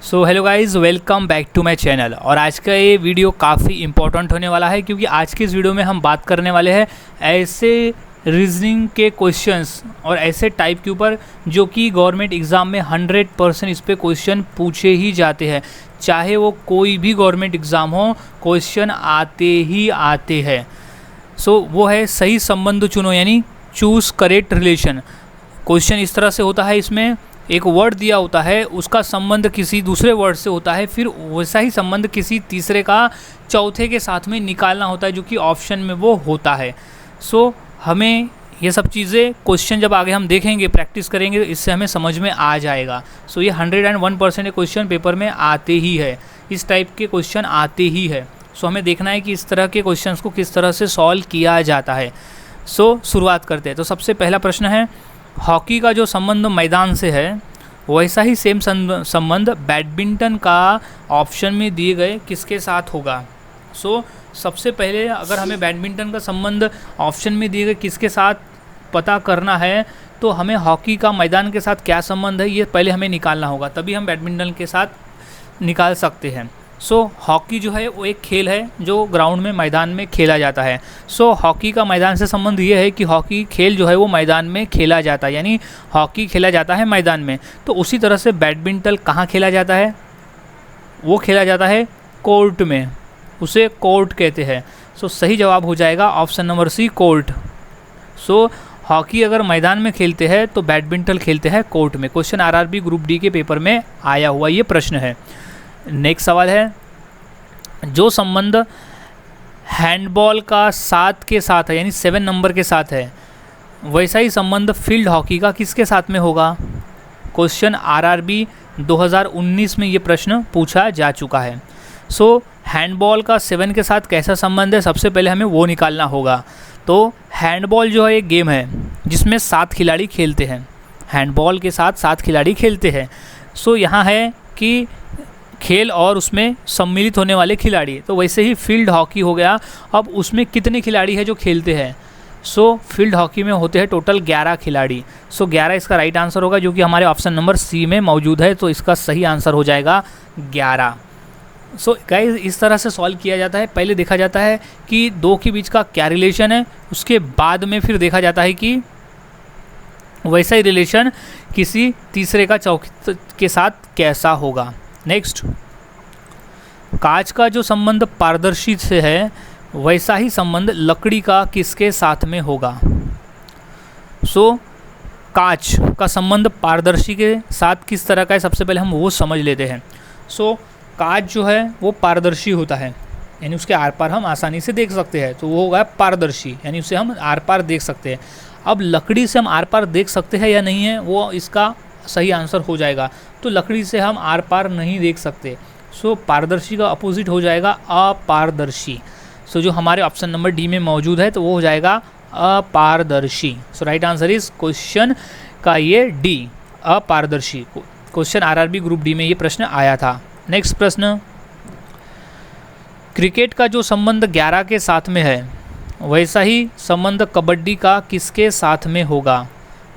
So hello guys, welcome back to my channel. और आज का ये वीडियो काफ़ी इंपॉर्टेंट होने वाला है क्योंकि आज के इस वीडियो में हम बात करने वाले हैं ऐसे रीजनिंग के क्वेश्चंस और ऐसे टाइप के ऊपर जो कि गवर्नमेंट एग्ज़ाम में 100% इस पे क्वेश्चन पूछे ही जाते हैं। चाहे वो कोई भी गवर्नमेंट एग्ज़ाम हो, क्वेश्चन आते ही आते हैं। सो वो है सही संबंध चुनो, यानी चूज़ करेक्ट रिलेशन। क्वेश्चन इस तरह से होता है, इसमें एक वर्ड दिया होता है, उसका संबंध किसी दूसरे वर्ड से होता है, फिर वैसा ही संबंध किसी तीसरे का चौथे के साथ में निकालना होता है जो कि ऑप्शन में वो होता है। सो हमें ये सब चीज़ें क्वेश्चन जब आगे हम देखेंगे, प्रैक्टिस करेंगे, इससे हमें समझ में आ जाएगा। सो ये 101% क्वेश्चन पेपर में आते ही है, इस टाइप के क्वेश्चन आते ही है। सो हमें देखना है कि इस तरह के क्वेश्चंस को किस तरह से सॉल्व किया जाता है। सो शुरुआत करते हैं। तो सबसे पहला प्रश्न है, हॉकी का जो संबंध मैदान से है वैसा ही सेम संबंध बैडमिंटन का ऑप्शन में दिए गए किसके साथ होगा। सो सबसे पहले अगर हमें बैडमिंटन का संबंध ऑप्शन में दिए गए किसके साथ पता करना है तो हमें हॉकी का मैदान के साथ क्या संबंध है ये पहले हमें निकालना होगा, तभी हम बैडमिंटन के साथ निकाल सकते हैं। सो हॉकी जो है वो एक खेल है जो ग्राउंड में मैदान में खेला जाता है। सो हॉकी का मैदान से संबंध ये है कि हॉकी खेल जो है वो मैदान में खेला जाता है, यानी हॉकी खेला जाता है मैदान में। तो उसी तरह से बैडमिंटन कहाँ खेला जाता है, वो खेला जाता है कोर्ट में, उसे कोर्ट कहते हैं। सो सही जवाब हो जाएगा ऑप्शन नंबर सी, कोर्ट। सो हॉकी अगर मैदान में खेलते हैं तो बैडमिंटन खेलते हैं कोर्ट में। क्वेश्चन आरआरबी ग्रुप डी के पेपर में आया हुआ ये प्रश्न है। नेक्स्ट सवाल है, जो संबंध हैंडबॉल का 7 के साथ है, यानी 7 नंबर के साथ है, वैसा ही संबंध फील्ड हॉकी का किसके साथ में होगा। क्वेश्चन आरआरबी 2019 में ये प्रश्न पूछा जा चुका है। सो हैंडबॉल का 7 के साथ कैसा संबंध है, सबसे पहले हमें वो निकालना होगा। तो हैंडबॉल जो है एक गेम है जिसमें 7 खिलाड़ी खेलते हैं, हैंडबॉल के साथ 7 खिलाड़ी खेलते हैं। सो यहाँ है कि खेल और उसमें सम्मिलित होने वाले खिलाड़ी, तो वैसे ही फील्ड हॉकी हो गया। अब उसमें कितने खिलाड़ी हैं जो खेलते हैं। सो फील्ड हॉकी में होते हैं टोटल 11 खिलाड़ी। सो 11 इसका राइट आंसर होगा जो कि हमारे ऑप्शन नंबर सी में मौजूद है, तो इसका सही आंसर हो जाएगा 11। सो गाइस इस तरह से सॉल्व किया जाता है। पहले देखा जाता है कि दो के बीच का क्या रिलेशन है, उसके बाद में फिर देखा जाता है कि वैसा ही रिलेशन किसी तीसरे का चौथे के साथ कैसा होगा। नेक्स्ट, कांच का जो संबंध पारदर्शी से है वैसा ही संबंध लकड़ी का किसके साथ में होगा। सो कांच का संबंध पारदर्शी के साथ किस तरह का है, सबसे पहले हम वो समझ लेते हैं। सो कांच जो है वो पारदर्शी होता है, यानी उसके आर पार हम आसानी से देख सकते हैं, तो वो होगा पारदर्शी, यानी उसे हम आर पार देख सकते हैं। अब लकड़ी से हम आर पार देख सकते हैं या नहीं है, वो इसका सही आंसर हो जाएगा। तो लकड़ी से हम आर पार नहीं देख सकते। सो पारदर्शी का अपोजिट हो जाएगा अपारदर्शी। सो जो हमारे ऑप्शन नंबर डी में मौजूद है तो वो हो जाएगा अपारदर्शी। सो राइट आंसर इज क्वेश्चन का ये डी, अपारदर्शी। क्वेश्चन आरआरबी ग्रुप डी में ये प्रश्न आया था। नेक्स्ट प्रश्न, क्रिकेट का जो संबंध 11 के साथ में है वैसा ही संबंध कबड्डी का किसके साथ में होगा।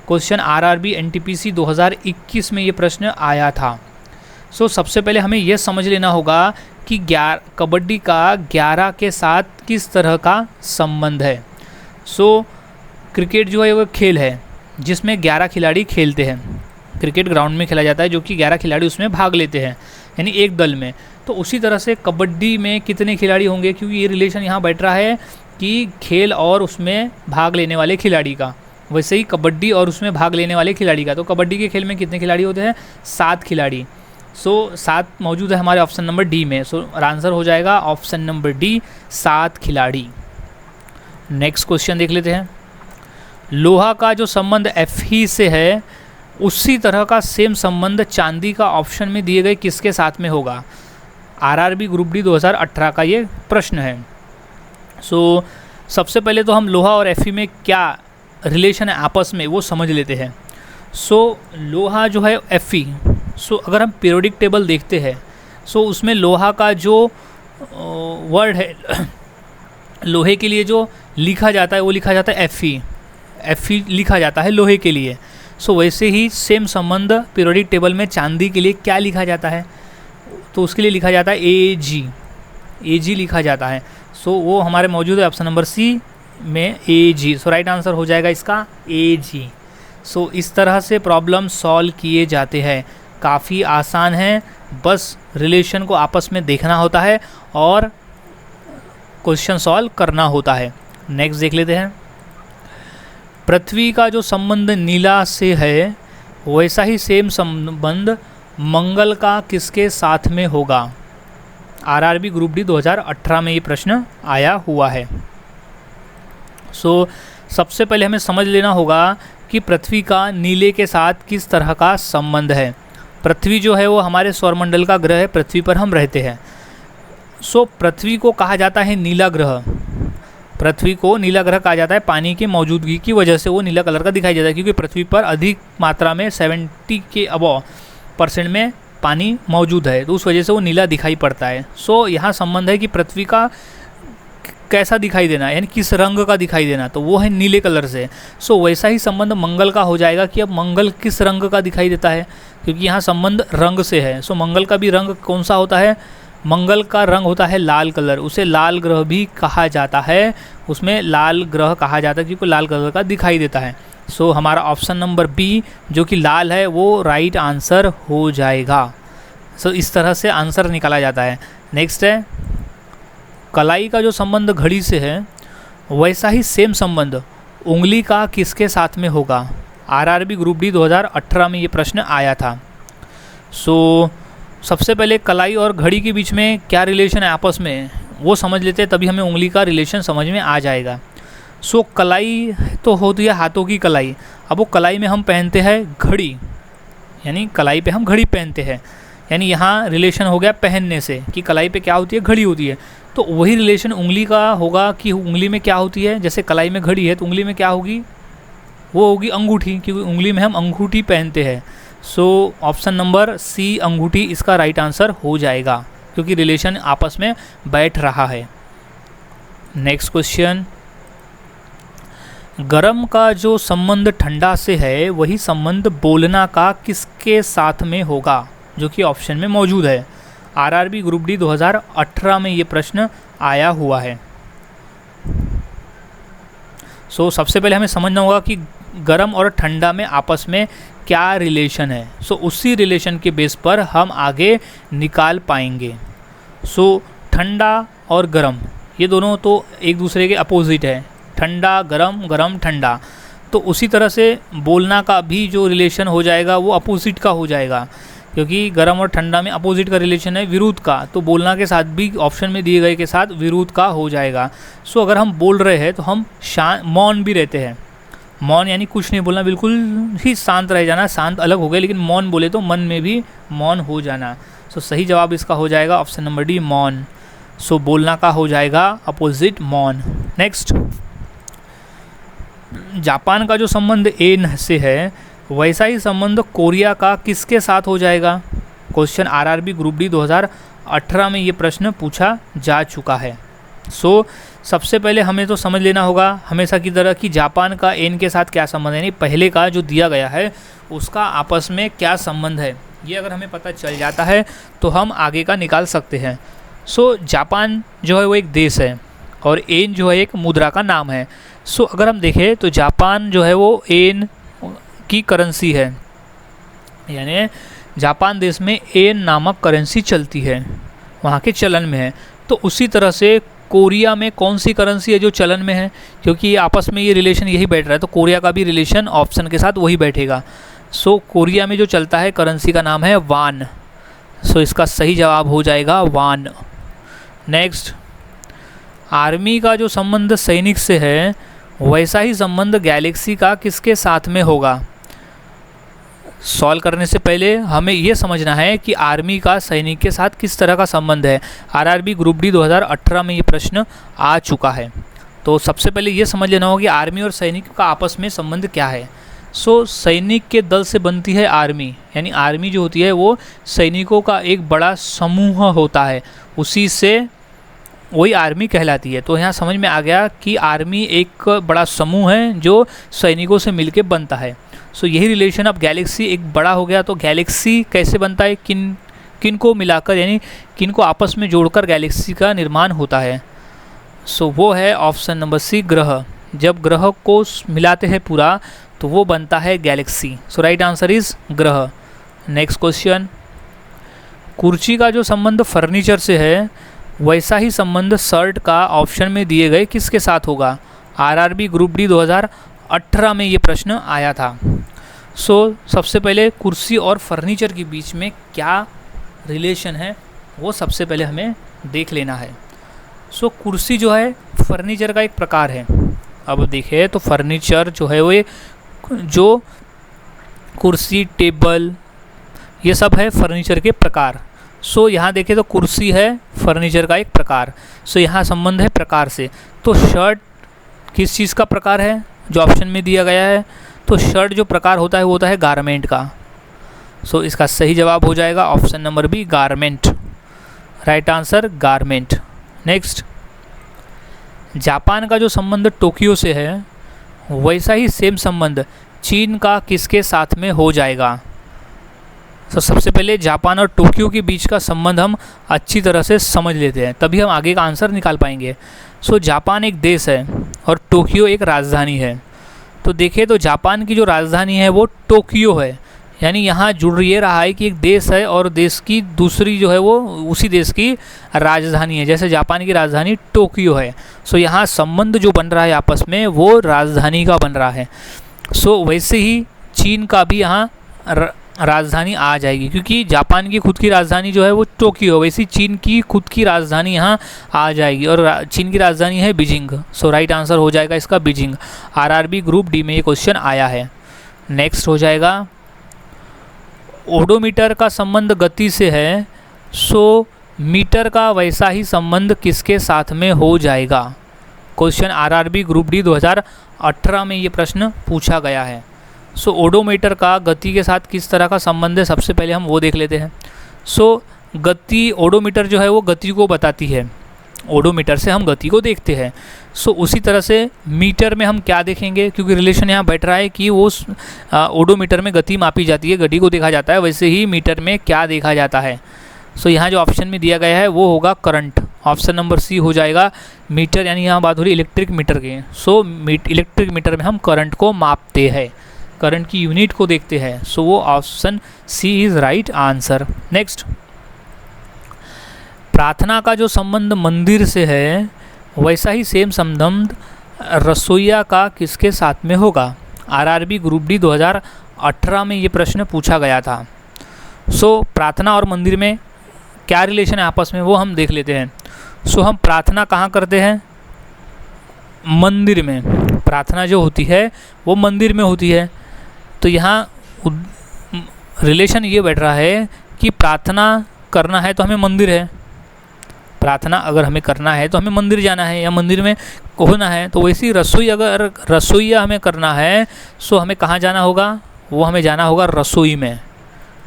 क्वेश्चन आरआरबी एनटीपीसी 2021 में ये प्रश्न आया था। सो सबसे पहले हमें यह समझ लेना होगा कि कबड्डी का 11 के साथ किस तरह का संबंध है। सो क्रिकेट जो है वो खेल है जिसमें 11 खिलाड़ी खेलते हैं, क्रिकेट ग्राउंड में खेला जाता है जो कि 11 खिलाड़ी उसमें भाग लेते हैं, यानी एक दल में। तो उसी तरह से कबड्डी में कितने खिलाड़ी होंगे, क्योंकि ये रिलेशन यहाँ बैठ रहा है कि खेल और उसमें भाग लेने वाले खिलाड़ी का, वैसे ही कबड्डी और उसमें भाग लेने वाले खिलाड़ी का। तो कबड्डी के खेल में कितने खिलाड़ी होते हैं, 7 खिलाड़ी। सो 7 मौजूद है हमारे ऑप्शन नंबर डी में। सो आंसर हो जाएगा ऑप्शन नंबर डी, 7 खिलाड़ी। नेक्स्ट क्वेश्चन देख लेते हैं, लोहा का जो संबंध Fe से है उसी तरह का सेम संबंध चांदी का ऑप्शन में दिए गए किसके साथ में होगा। आरआरबी ग्रुप डी 2018 का ये प्रश्न है। सो सबसे पहले तो हम लोहा और Fe में क्या रिलेशन है आपस में वो समझ लेते हैं। सो लोहा जो है Fe, सो अगर हम पीरियोडिक टेबल देखते हैं सो उसमें लोहा का जो वर्ड है लोहे के लिए जो लिखा जाता है वो लिखा जाता है Fe लिखा जाता है लोहे के लिए। सो वैसे ही सेम संबंध पीरियोडिक टेबल में चांदी के लिए क्या लिखा जाता है, तो उसके लिए लिखा जाता है AG लिखा जाता है। सो वो हमारे मौजूद है ऑप्शन नंबर सी में AG। सो राइट आंसर हो जाएगा इसका AG। सो इस तरह से प्रॉब्लम सॉल्व किए जाते हैं, काफ़ी आसान है, बस रिलेशन को आपस में देखना होता है और क्वेश्चन सॉल्व करना होता है। नेक्स्ट देख लेते हैं। पृथ्वी का जो संबंध नीला से है वैसा ही सेम संबंध मंगल का किसके साथ में होगा? आरआरबी ग्रुप डी 2018 में ये प्रश्न आया हुआ है। सो सबसे पहले हमें समझ लेना होगा कि पृथ्वी का नीले के साथ किस तरह का संबंध है। पृथ्वी जो है वो हमारे सौरमंडल का ग्रह है, पृथ्वी पर हम रहते हैं। सो पृथ्वी को कहा जाता है नीला ग्रह। पृथ्वी को नीला ग्रह कहा जाता है, पानी की मौजूदगी की वजह से वो नीला कलर का दिखाई देता है, क्योंकि पृथ्वी पर अधिक मात्रा में 70 के अबव % में पानी मौजूद है, तो उस वजह से वो नीला दिखाई पड़ता है। सो यहाँ संबंध है कि पृथ्वी का कैसा दिखाई देना, यानी किस रंग का दिखाई देना, तो वो है नीले कलर से। सो वैसा ही संबंध मंगल का हो जाएगा कि अब मंगल किस रंग का दिखाई देता है, क्योंकि यहाँ संबंध रंग से है। सो मंगल का भी रंग कौन सा होता है? मंगल का रंग होता है लाल कलर, उसे लाल ग्रह भी कहा जाता है, उसमें लाल ग्रह कहा जाता है क्योंकि लाल कलर का दिखाई देता है। सो हमारा ऑप्शन नंबर बी जो कि लाल है वो राइट आंसर हो जाएगा। सो इस तरह से आंसर निकाला जाता है। नेक्स्ट है, कलाई का जो संबंध घड़ी से है वैसा ही सेम संबंध उंगली का किसके साथ में होगा? आरआरबी ग्रुप डी 2018 में ये प्रश्न आया था। सो सबसे पहले कलाई और घड़ी के बीच में क्या रिलेशन है आपस में वो समझ लेते हैं, तभी हमें उंगली का रिलेशन समझ में आ जाएगा। सो कलाई तो होती है हाथों की कलाई, अब वो कलाई में हम पहनते हैं घड़ी, यानी कलाई पे हम घड़ी पहनते हैं, यानी यहाँ रिलेशन हो गया पहनने से कि कलाई पे क्या होती है? घड़ी होती है। तो वही रिलेशन उंगली का होगा कि उंगली में क्या होती है? जैसे कलाई में घड़ी है तो उंगली में क्या होगी? वो होगी अंगूठी, क्योंकि उंगली में हम अंगूठी पहनते हैं। सो ऑप्शन नंबर सी अंगूठी इसका राइट आंसर हो जाएगा, क्योंकि रिलेशन आपस में बैठ रहा है। नेक्स्ट क्वेश्चन, गरम का जो संबंध ठंडा से है वही संबंध बोलना का किसके साथ में होगा? जो कि ऑप्शन में मौजूद है। आरआरबी ग्रुप डी 2018 में ये प्रश्न आया हुआ है। सो सबसे पहले हमें समझना होगा कि गरम और ठंडा में आपस में क्या रिलेशन है। सो उसी रिलेशन के बेस पर हम आगे निकाल पाएंगे। सो ठंडा और गरम ये दोनों तो एक दूसरे के अपोजिट है, ठंडा गरम, गरम ठंडा। तो उसी तरह से बोलना का भी जो रिलेशन हो जाएगा वो अपोजिट का हो जाएगा, क्योंकि गरम और ठंडा में अपोजिट का रिलेशन है विरुद्ध का, तो बोलना के साथ भी ऑप्शन में दिए गए के साथ विरुद्ध का हो जाएगा। सो अगर हम बोल रहे हैं तो हम मौन भी रहते हैं। मौन यानी कुछ नहीं बोलना, बिल्कुल ही शांत रह जाना, शांत अलग हो गया, लेकिन मौन बोले तो मन में भी मौन हो जाना। सो सही जवाब इसका हो जाएगा ऑप्शन नंबर डी मौन। सो बोलना का हो जाएगा अपोजिट मौन। नेक्स्ट, जापान का जो संबंध एन से है वैसा ही संबंध कोरिया का किसके साथ हो जाएगा? क्वेश्चन आरआरबी ग्रुप डी 2018 में ये प्रश्न पूछा जा चुका है। सो सबसे पहले हमें तो समझ लेना होगा हमेशा की तरह कि जापान का एन के साथ क्या संबंध है, यानी पहले का जो दिया गया है उसका आपस में क्या संबंध है। ये अगर हमें पता चल जाता है तो हम आगे का निकाल सकते हैं। सो जापान जो है वो एक देश है और एन जो है एक मुद्रा का नाम है। सो अगर हम देखें तो जापान जो है वो एन की करेंसी है, यानी जापान देश में एन नामक करेंसी चलती है, वहाँ के चलन में है। तो उसी तरह से कोरिया में कौन सी करेंसी है जो चलन में है, क्योंकि आपस में ये रिलेशन यही बैठ रहा है, तो कोरिया का भी रिलेशन ऑप्शन के साथ वही बैठेगा। सो कोरिया में जो चलता है करेंसी का नाम है वान। सो इसका सही जवाब हो जाएगा वान। नेक्स्ट, आर्मी का जो संबंध सैनिक से है वैसा ही संबंध गैलेक्सी का किसके साथ में होगा? सॉल्व करने से पहले हमें यह समझना है कि आर्मी का सैनिक के साथ किस तरह का संबंध है। आरआरबी ग्रुप डी 2018 में ये प्रश्न आ चुका है। तो सबसे पहले ये समझ लेना होगा कि आर्मी और सैनिक का आपस में संबंध क्या है। सो सैनिक के दल से बनती है आर्मी, यानी आर्मी जो होती है वो सैनिकों का एक बड़ा समूह होता है, उसी से वही आर्मी कहलाती है। तो यहाँ समझ में आ गया कि आर्मी एक बड़ा समूह है जो सैनिकों से मिलके बनता है। सो यही रिलेशन अब गैलेक्सी एक बड़ा हो गया। तो गैलेक्सी कैसे बनता है, किन किनको मिलाकर यानी किनको आपस में जोड़कर गैलेक्सी का निर्माण होता है? सो वो है ऑप्शन नंबर सी, ग्रह। जब ग्रह को मिलाते हैं पूरा तो वो बनता है Galaxy. So right answer is ग्रह। नेक्स्ट क्वेश्चन, कुर्सी का जो संबंध फर्नीचर से है वैसा ही संबंध शर्ट का ऑप्शन में दिए गए किसके साथ होगा? आरआरबी ग्रुप डी 2018 में ये प्रश्न आया था। सो सबसे पहले कुर्सी और फर्नीचर के बीच में क्या रिलेशन है वो सबसे पहले हमें देख लेना है। सो कुर्सी जो है फर्नीचर का एक प्रकार है। अब देखिए तो फर्नीचर जो है वो जो कुर्सी, टेबल, ये सब है फर्नीचर के प्रकार। सो यहाँ देखें तो कुर्सी है फर्नीचर का एक प्रकार। सो यहाँ संबंध है प्रकार से। तो शर्ट किस चीज़ का प्रकार है जो ऑप्शन में दिया गया है? तो शर्ट जो प्रकार होता है वो होता है गारमेंट का। सो इसका सही जवाब हो जाएगा option number B, garment. Right answer garment. Next, Japan का जो संबंध टोक्यो से है वैसा ही सेम संबंध चीन का किसके साथ में हो जाएगा? तो सबसे पहले जापान और टोक्यो के बीच का संबंध हम अच्छी तरह से समझ लेते हैं, तभी हम आगे का आंसर निकाल पाएंगे। सो जापान एक देश है और टोक्यो एक राजधानी है। तो देखिए तो जापान की जो राजधानी है वो टोक्यो है, यानी यहाँ जुड़ ये रहा है कि एक देश है और देश की दूसरी जो है वो उसी देश की राजधानी है। जैसे जापान की राजधानी टोक्यो है, सो यहाँ संबंध जो बन रहा है आपस में वो राजधानी का बन रहा है। सो वैसे ही चीन का भी यहाँ राजधानी आ जाएगी, क्योंकि जापान की खुद की राजधानी जो है वो टोक्यो, वैसी चीन की खुद की राजधानी यहाँ आ जाएगी और चीन की राजधानी है बीजिंग। सो राइट आंसर हो जाएगा इसका बीजिंग। आरआरबी ग्रुप डी में ये क्वेश्चन आया है। नेक्स्ट हो जाएगा, ओडोमीटर का संबंध गति से है, सो मीटर का वैसा ही संबंध किसके साथ में हो जाएगा? क्वेश्चन आरआरबी ग्रुप डी 2018 में ये प्रश्न पूछा गया है। सो ओडोमीटर का गति के साथ किस तरह का संबंध है, सबसे पहले हम वो देख लेते हैं। सो गति, ओडोमीटर जो है वो गति को बताती है, ओडोमीटर से हम गति को देखते हैं। सो उसी तरह से मीटर में हम क्या देखेंगे, क्योंकि रिलेशन यहाँ बैठ रहा है कि वो ओडोमीटर में गति मापी जाती है, गति को देखा जाता है, वैसे ही मीटर में क्या देखा जाता है? सो यहाँ जो ऑप्शन में दिया गया है वो होगा करंट। ऑप्शन नंबर सी हो जाएगा मीटर, यानी यहाँ बात हो रही इलेक्ट्रिक मीटर की। सो इलेक्ट्रिक मीटर में हम करंट को मापते हैं, करंट की यूनिट को देखते हैं। सो वो option C is right answer. Next, प्रार्थना का जो संबंध मंदिर से है वैसा ही सेम संबंध रसोइया का किसके साथ में होगा? आरआरबी ग्रुप डी 2018 में ये प्रश्न पूछा गया था। सो प्रार्थना और मंदिर में क्या रिलेशन है आपस में वो हम देख लेते हैं। सो हम प्रार्थना कहाँ करते हैं? मंदिर में। प्रार्थना जो होती है वो मंदिर में होती है। तो यहाँ रिलेशन ये बैठ रहा है कि प्रार्थना करना है तो हमें मंदिर है, प्रार्थना अगर हमें करना है तो हमें मंदिर जाना है या मंदिर में होना है। तो वैसी रसोई, अगर रसोईया हमें करना है सो हमें कहाँ जाना होगा? वो हमें जाना होगा रसोई में।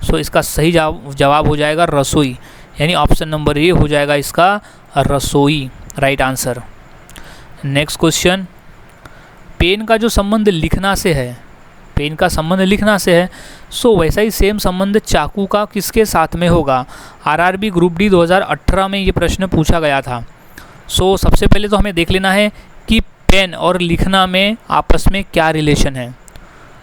सो इसका सही जवाब हो जाएगा रसोई, यानी ऑप्शन नंबर ए हो जाएगा इसका रसोई। Right answer. Next question, pen का जो संबंध लिखना से है, पेन का संबंध लिखना से है, सो वैसा ही सेम संबंध चाकू का किसके साथ में होगा? आरआरबी ग्रुप डी 2018 में ये प्रश्न पूछा गया था। सो सबसे पहले तो हमें देख लेना है कि पेन और लिखना में आपस में क्या रिलेशन है।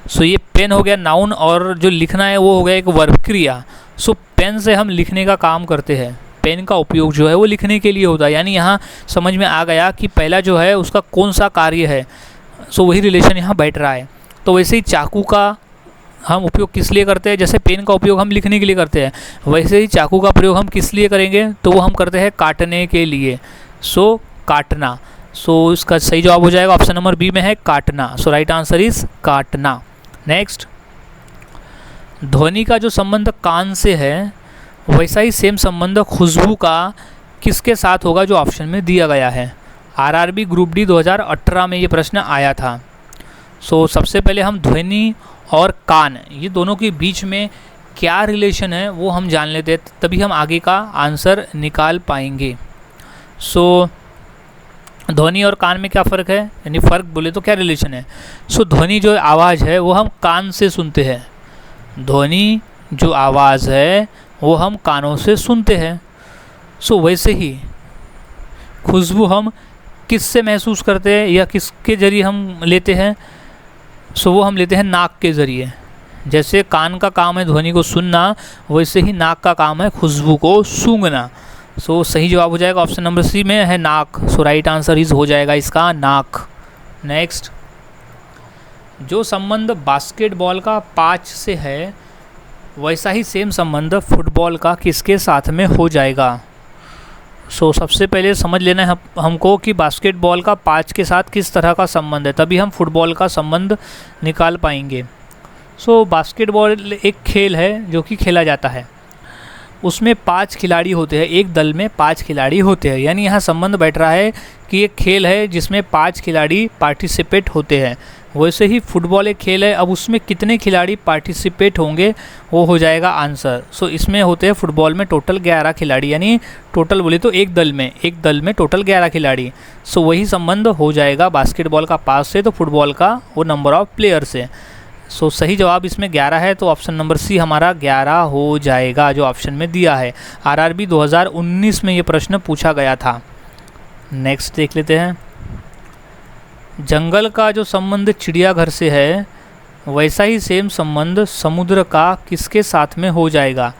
सो ये पेन हो गया नाउन और जो लिखना है वो हो गया एक वर्ब क्रिया। सो पेन से हम लिखने का काम करते हैं, पेन का उपयोग जो है वो लिखने के लिए होता है, यानी यहाँ समझ में आ गया कि पहला जो है उसका कौन सा कार्य है। सो वही रिलेशन यहाँ बैठ रहा है। तो वैसे ही चाकू का हम उपयोग किस लिए करते हैं? जैसे पेन का उपयोग हम लिखने के लिए करते हैं, वैसे ही चाकू का प्रयोग हम किस लिए करेंगे? तो वो हम करते हैं काटने के लिए। सो काटना। सो इसका सही जवाब हो जाएगा ऑप्शन नंबर बी में है काटना। सो राइट आंसर इज काटना। नेक्स्ट, ध्वनि का जो संबंध कान से है वैसा ही सेम संबंध खुशबू का किसके साथ होगा जो ऑप्शन में दिया गया है? आरआरबी ग्रुप डी 2018 में ये प्रश्न आया था। सो सबसे पहले हम ध्वनि और कान ये दोनों के बीच में क्या रिलेशन है वो हम जान लेते हैं, तभी हम आगे का आंसर निकाल पाएंगे। सो ध्वनि और कान में क्या फ़र्क है, यानी फ़र्क बोले तो क्या रिलेशन है? सो ध्वनि जो आवाज़ है वो हम कान से सुनते हैं, ध्वनि जो आवाज़ है वो हम कानों से सुनते हैं। सो वैसे ही खुशबू हम किससे महसूस करते हैं या किसके ज़रिए हम लेते हैं? सो वो हम लेते हैं नाक के ज़रिए। जैसे कान का काम है ध्वनि को सुनना, वैसे ही नाक का काम है खुशबू को सूंघना। सो सही जवाब हो जाएगा ऑप्शन नंबर सी में है नाक। सो राइट आंसर इज हो जाएगा इसका नाक। नेक्स्ट, जो संबंध बास्केटबॉल का पाँच से है, वैसा ही सेम संबंध फुटबॉल का किसके साथ में हो जाएगा? सो सबसे पहले समझ लेना है हमको कि बास्केटबॉल का पाँच के साथ किस तरह का संबंध है, तभी हम फुटबॉल का संबंध निकाल पाएंगे। सो बास्केटबॉल एक खेल है जो कि खेला जाता है, उसमें 5 खिलाड़ी होते हैं, एक दल में 5 खिलाड़ी होते हैं। यानी यहाँ संबंध बैठ रहा है कि एक खेल है जिसमें 5 खिलाड़ी पार्टिसिपेट होते हैं। वैसे ही फुटबॉल एक खेल है, अब उसमें कितने खिलाड़ी पार्टिसिपेट होंगे वो हो जाएगा आंसर। सो इसमें होते हैं फुटबॉल में टोटल 11 खिलाड़ी, यानी टोटल बोले तो एक दल में टोटल 11 खिलाड़ी। सो वही संबंध हो जाएगा बास्केटबॉल का पास से, तो फुटबॉल का वो नंबर ऑफ प्लेयर से। सो सही जवाब इसमें 11 है, तो ऑप्शन नंबर सी हमारा 11 हो जाएगा जो ऑप्शन में दिया है। आरआरबी 2019 में ये प्रश्न पूछा गया था। नेक्स्ट देख लेते हैं, जंगल का जो संबंध चिड़ियाघर से है, वैसा ही सेम संबंध समुद्र का किसके साथ में हो जाएगा?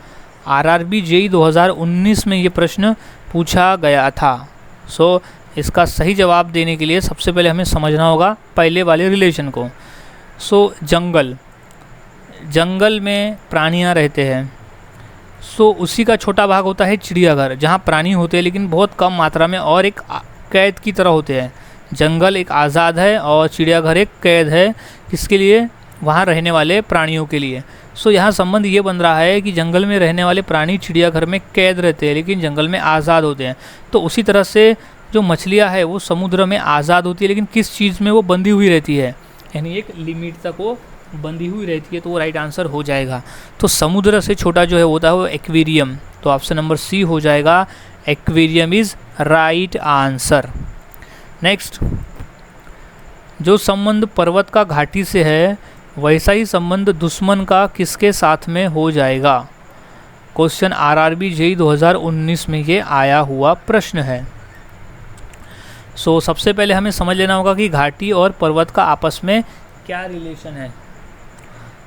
आरआरबी जेईई 2019 में ये प्रश्न पूछा गया था। सो इसका सही जवाब देने के लिए सबसे पहले हमें समझना होगा पहले वाले रिलेशन को। सो जंगल में प्राणियाँ रहते हैं, सो उसी का छोटा भाग होता है चिड़ियाघर, जहाँ प्राणी होते हैं लेकिन बहुत कम मात्रा में और एक कैद की तरह होते हैं। जंगल एक आज़ाद है और चिड़ियाघर एक कैद है, किसके लिए? वहाँ रहने वाले प्राणियों के लिए। सो यहाँ संबंध ये बन रहा है कि जंगल में रहने वाले प्राणी चिड़ियाघर में कैद रहते हैं लेकिन जंगल में आज़ाद होते हैं। तो उसी तरह से जो मछलियाँ हैं वो समुद्र में आज़ाद होती है लेकिन किस चीज़ में वो बंधी हुई रहती है, यानी एक लिमिट तक वो बंधी हुई रहती है, तो वो राइट आंसर हो जाएगा। तो समुद्र से छोटा जो है होता है वो एक्वेरियम, तो ऑप्शन नंबर सी हो जाएगा, aquarium is right answer. Next, जो संबंध पर्वत का घाटी से है, वैसा ही संबंध दुश्मन का किसके साथ में हो जाएगा? क्वेश्चन आरआरबी जेईई 2019 में ये आया हुआ प्रश्न है। सो सबसे पहले हमें समझ लेना होगा कि घाटी और पर्वत का आपस में क्या रिलेशन है।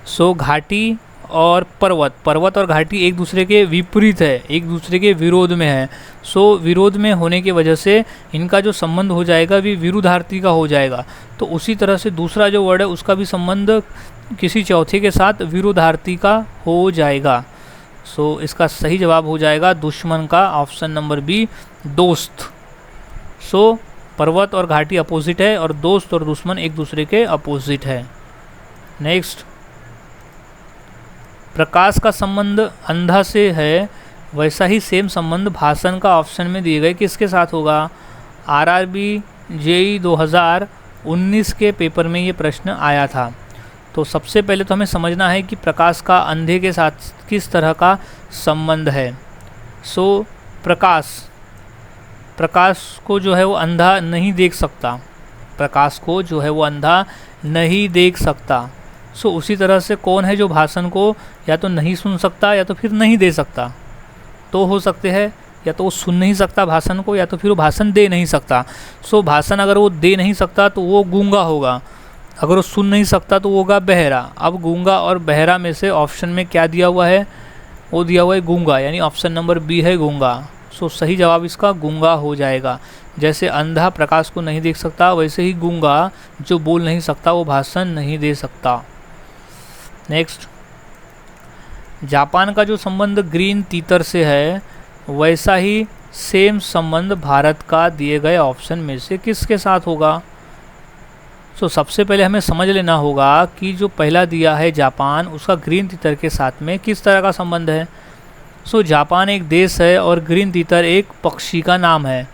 सो घाटी और पर्वत और घाटी एक दूसरे के विपरीत है, एक दूसरे के विरोध में है। सो विरोध में होने की वजह से इनका जो संबंध हो जाएगा भी विरुद्धार्थी का हो जाएगा। तो उसी तरह से दूसरा जो वर्ड है उसका भी संबंध किसी चौथे के साथ विरुद्धार्थी का हो जाएगा। सो इसका सही जवाब हो जाएगा दुश्मन का, ऑप्शन नंबर बी, दोस्त। सो पर्वत और घाटी अपोजिट है और दोस्त और दुश्मन एक दूसरे के अपोजिट है। नेक्स्ट, प्रकाश का संबंध अंधा से है, वैसा ही सेम संबंध भाषण का ऑप्शन में दिए गए किसके साथ होगा? आरआरबी जेईई 2019 के पेपर में ये प्रश्न आया था। तो सबसे पहले तो हमें समझना है कि प्रकाश का अंधे के साथ किस तरह का संबंध है। सो प्रकाश को जो है वो अंधा नहीं देख सकता, प्रकाश को जो है वो अंधा नहीं देख सकता। सो उसी तरह से कौन है जो भाषण को या तो नहीं सुन सकता या तो फिर नहीं दे सकता? तो हो सकते हैं या तो वो सुन नहीं सकता भाषण को या तो फिर वो भाषण दे नहीं सकता। सो भाषण अगर वो दे नहीं सकता तो वो गूंगा होगा, अगर वो सुन नहीं सकता तो वो होगा बहरा। अब गूंगा और बहरा में से ऑप्शन में क्या दिया हुआ है? वो दिया हुआ है गूंगा, यानी ऑप्शन नंबर बी है गूंगा। सो सही जवाब इसका गूंगा हो जाएगा। जैसे अंधा प्रकाश को नहीं देख सकता, वैसे ही गूंगा जो बोल नहीं सकता वो भाषण नहीं दे सकता। नेक्स्ट, जापान का जो संबंध ग्रीन तीतर से है, वैसा ही सेम संबंध भारत का दिए गए ऑप्शन में से किसके साथ होगा? सो सबसे पहले हमें समझ लेना होगा कि जो पहला दिया है जापान, उसका ग्रीन तीतर के साथ में किस तरह का संबंध है। सो जापान एक देश है और ग्रीन तीतर एक पक्षी का नाम है,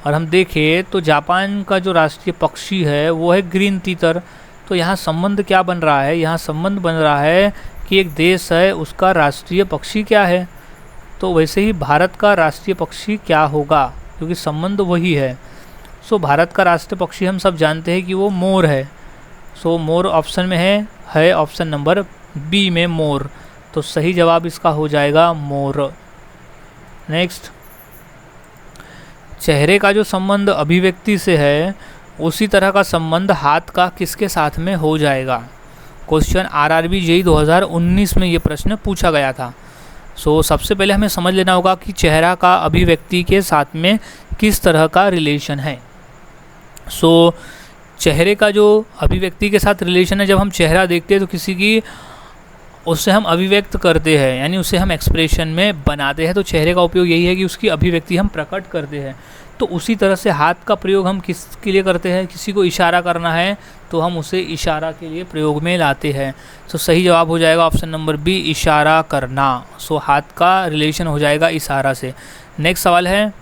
और हम देखें तो जापान का जो राष्ट्रीय पक्षी है वो है ग्रीन तीतर। तो यहाँ संबंध क्या बन रहा है? यहाँ संबंध बन रहा है कि एक देश है उसका राष्ट्रीय पक्षी क्या है, तो वैसे ही भारत का राष्ट्रीय पक्षी क्या होगा, क्योंकि संबंध वही है। सो भारत का राष्ट्रीय पक्षी हम सब जानते हैं कि वो मोर है। सो मोर ऑप्शन में है ऑप्शन नंबर बी में मोर। तो सही जवाब इसका हो जाएगा मोर। नेक्स्ट, चेहरे का जो संबंध अभिव्यक्ति से है उसी तरह का संबंध हाथ का किसके साथ में हो जाएगा। क्वेश्चन आरआरबी जेईई 2019 में ये प्रश्न पूछा गया था। सो सबसे पहले हमें समझ लेना होगा कि चेहरा का अभिव्यक्ति के साथ में किस तरह का रिलेशन है। सो चेहरे का जो अभिव्यक्ति के साथ रिलेशन है, जब हम चेहरा देखते हैं तो किसी की उससे हम अभिव्यक्त करते हैं, यानी उसे हम एक्सप्रेशन में बनाते हैं। तो चेहरे का उपयोग यही है कि उसकी अभिव्यक्ति हम प्रकट करते हैं। तो उसी तरह से हाथ का प्रयोग हम किसके लिए करते हैं, किसी को इशारा करना है तो हम उसे इशारा के लिए प्रयोग में लाते हैं। तो सही जवाब हो जाएगा ऑप्शन नंबर बी, इशारा करना। सो हाथ का रिलेशन हो जाएगा इशारा से। नेक्स्ट सवाल है,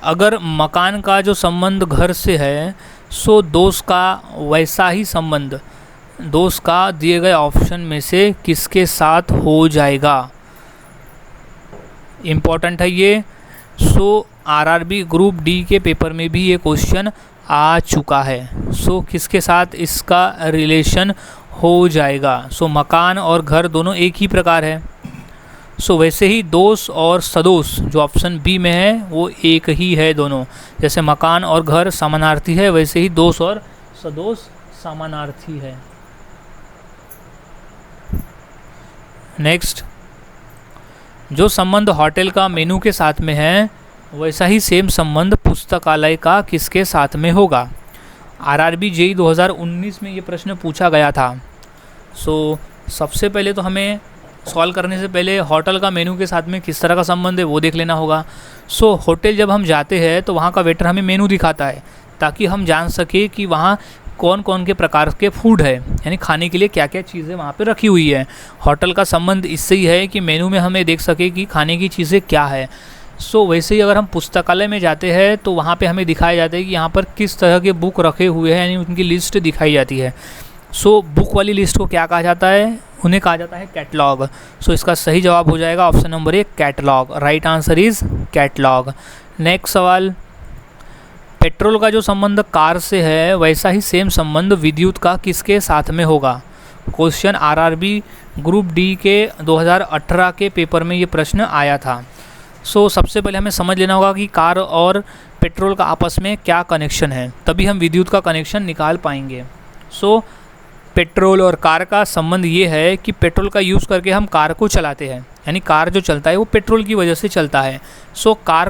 अगर मकान का जो संबंध घर से है सो दोस्त का वैसा ही संबंध दोस्त का दिए गए ऑप्शन में से किसके साथ हो जाएगा। इम्पॉर्टेंट है ये। सो आरआरबी ग्रुप डी के पेपर में भी ये क्वेश्चन आ चुका है। सो किसके साथ इसका रिलेशन हो जाएगा। सो मकान और घर दोनों एक ही प्रकार है। सो वैसे ही दोष और सदोष जो ऑप्शन बी में है वो एक ही है दोनों। जैसे मकान और घर समानार्थी है, वैसे ही दोष और सदोष समानार्थी है। नेक्स्ट, जो संबंध होटल का मेनू के साथ में है वैसा ही सेम संबंध पुस्तकालय का किसके साथ में होगा। आरआरबी जेईई 2019 में ये प्रश्न पूछा गया था। सो सबसे पहले तो हमें सॉल्व करने से पहले होटल का मेनू के साथ में किस तरह का संबंध है वो देख लेना होगा। सो होटल जब हम जाते हैं तो वहाँ का वेटर हमें मेनू दिखाता है ताकि हम जान सके कि वहाँ कौन कौन के प्रकार के फूड है, यानी खाने के लिए क्या क्या चीज़ें वहाँ पे रखी हुई है। होटल का संबंध इससे ही है कि मेनू में हमें देख सके कि खाने की चीज़ें क्या है। सो वैसे ही अगर हम पुस्तकालय में जाते हैं तो वहाँ पे हमें दिखाया जाता है कि यहाँ पर किस तरह के बुक रखे हुए हैं, यानी उनकी लिस्ट दिखाई जाती है। सो बुक वाली लिस्ट को क्या कहा जाता है, उन्हें कहा जाता है कैटलॉग। सो इसका सही जवाब हो जाएगा option number A, catalogue. Right answer is catalogue. Next सवाल, पेट्रोल का जो संबंध कार से है वैसा ही सेम संबंध विद्युत का किसके साथ में होगा। क्वेश्चन आरआरबी ग्रुप डी के 2018 के पेपर में ये प्रश्न आया था। सो सबसे पहले हमें समझ लेना होगा कि कार और पेट्रोल का आपस में क्या कनेक्शन है, तभी हम विद्युत का कनेक्शन निकाल पाएंगे। सो पेट्रोल और कार का संबंध ये है कि पेट्रोल का यूज़ करके हम कार को चलाते हैं, यानी कार जो चलता है वो पेट्रोल की वजह से चलता है। सो पेट्रोल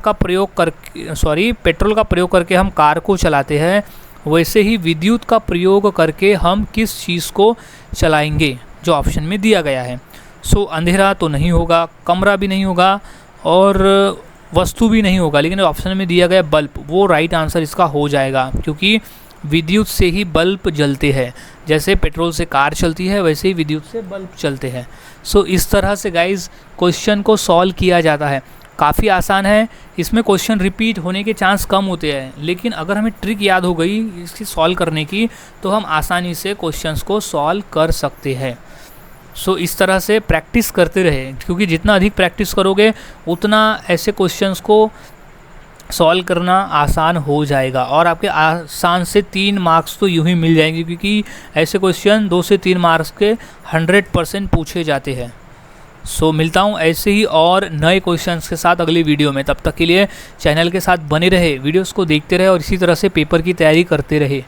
का प्रयोग करके हम कार को चलाते हैं, वैसे ही विद्युत का प्रयोग करके हम किस चीज़ को चलाएंगे जो ऑप्शन में दिया गया है। सो अंधेरा तो नहीं होगा, कमरा भी नहीं होगा और वस्तु भी नहीं होगा, लेकिन ऑप्शन में दिया गया बल्ब, वो राइट आंसर इसका हो जाएगा, क्योंकि विद्युत से ही बल्ब जलते हैं। जैसे पेट्रोल से कार चलती है वैसे ही विद्युत से बल्ब चलते हैं। सो इस तरह से गाइज क्वेश्चन को सॉल्व किया जाता है। काफ़ी आसान है, इसमें क्वेश्चन रिपीट होने के चांस कम होते हैं, लेकिन अगर हमें ट्रिक याद हो गई इसकी सॉल्व करने की तो हम आसानी से क्वेश्चंस को सॉल्व कर सकते हैं। सो इस तरह से प्रैक्टिस करते रहे, क्योंकि जितना अधिक प्रैक्टिस करोगे उतना ऐसे क्वेश्चंस को सॉल्व करना आसान हो जाएगा और आपके आसान से 3 मार्क्स तो यूँ ही मिल जाएंगे, क्योंकि ऐसे क्वेश्चन 2 से 3 मार्क्स के 100% पूछे जाते हैं। सो मिलता हूँ ऐसे ही और नए क्वेश्चंस के साथ अगली वीडियो में। तब तक के लिए चैनल के साथ बने रहे, वीडियोस को देखते रहे और इसी तरह से पेपर की तैयारी करते रहे।